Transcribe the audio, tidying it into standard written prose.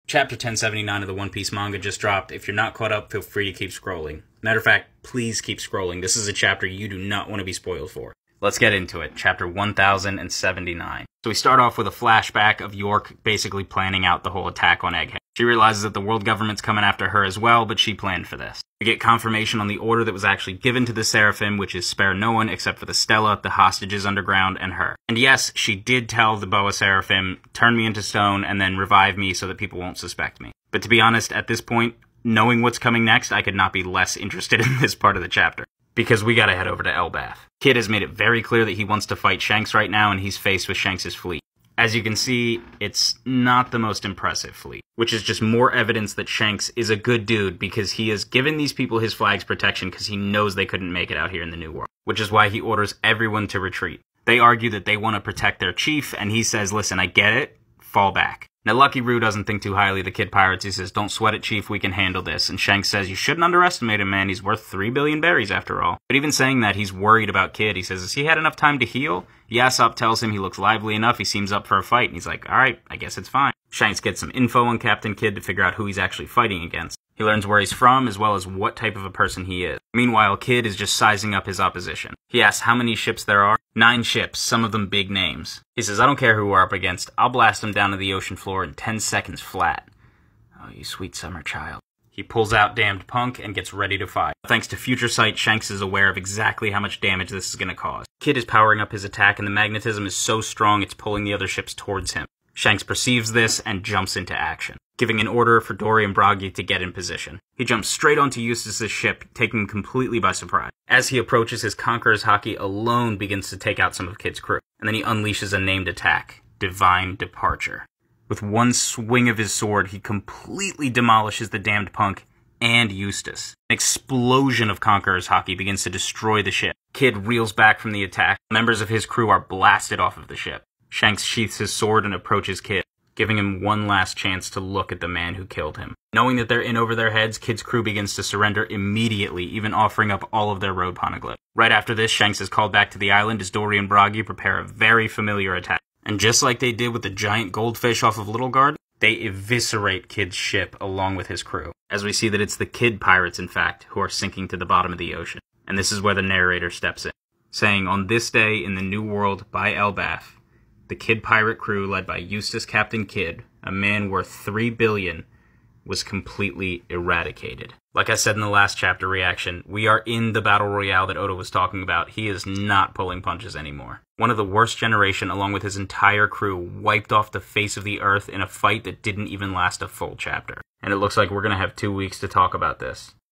Chapter 1079 of the One Piece manga just dropped. If you're not caught up, feel free to keep scrolling. Matter of fact, please keep scrolling. This is a chapter you do not want to be spoiled for. Let's get into it. Chapter 1079. So we start off with a flashback of York basically planning out the whole attack on Egghead. She realizes that the world government's coming after her as well, but she planned for this. We get confirmation on the order that was actually given to the Seraphim, which is spare no one except for the Stella, the hostages underground, and her. And yes, she did tell the Boa Seraphim, turn me into stone and then revive me so that people won't suspect me. But to be honest, at this point, knowing what's coming next, I could not be less interested in this part of the chapter. Because we gotta head over to Elbaf. Kid has made it very clear that he wants to fight Shanks right now, and he's faced with Shanks' fleet. As you can see, it's not the most impressive fleet, which is just more evidence that Shanks is a good dude because he has given these people his flag's protection because he knows they couldn't make it out here in the New World, which is why he orders everyone to retreat. They argue that they want to protect their chief, and he says, listen, I get it, fall back. Now, Lucky Roo doesn't think too highly of the Kid Pirates. He says, don't sweat it, Chief, we can handle this. And Shanks says, you shouldn't underestimate him, man. He's worth 3 billion berries after all. But even saying that, he's worried about Kid. He says, has he had enough time to heal? Yasop tells him he looks lively enough. He seems up for a fight. And he's like, all right, I guess it's fine. Shanks gets some info on Captain Kidd to figure out who he's actually fighting against. He learns where he's from, as well as what type of a person he is. Meanwhile, Kid is just sizing up his opposition. He asks how many ships there are. 9 ships, some of them big names. He says, I don't care who we're up against. I'll blast them down to the ocean floor in 10 seconds flat. Oh, you sweet summer child. He pulls out Damned Punk and gets ready to fight. Thanks to Future Sight, Shanks is aware of exactly how much damage this is going to cause. Kid is powering up his attack, and the magnetism is so strong it's pulling the other ships towards him. Shanks perceives this and jumps into action, giving an order for Dory and Broggy to get in position. He jumps straight onto Eustace's ship, taking him completely by surprise. As he approaches, his Conqueror's Haki alone begins to take out some of Kid's crew, and then he unleashes a named attack, Divine Departure. With one swing of his sword, he completely demolishes the Damned Punk and Eustace. An explosion of Conqueror's Haki begins to destroy the ship. Kid reels back from the attack. Members of his crew are blasted off of the ship. Shanks sheaths his sword and approaches Kid, giving him one last chance to look at the man who killed him. Knowing that they're in over their heads, Kid's crew begins to surrender immediately, even offering up all of their road poneglyphs. Right after this, Shanks is called back to the island as Dory and Broggy prepare a very familiar attack. And just like they did with the giant goldfish off of Little Guard, they eviscerate Kid's ship along with his crew. As we see that it's the Kid Pirates, in fact, who are sinking to the bottom of the ocean. And this is where the narrator steps in, saying, on this day in the New World by Elbaf, the Kid Pirate crew, led by Eustace Captain Kidd, a man worth 3 billion, was completely eradicated. Like I said in the last chapter reaction, we are in the Battle Royale that Oda was talking about. He is not pulling punches anymore. One of the worst generation, along with his entire crew, wiped off the face of the earth in a fight that didn't even last a full chapter. And it looks like we're going to have 2 weeks to talk about this.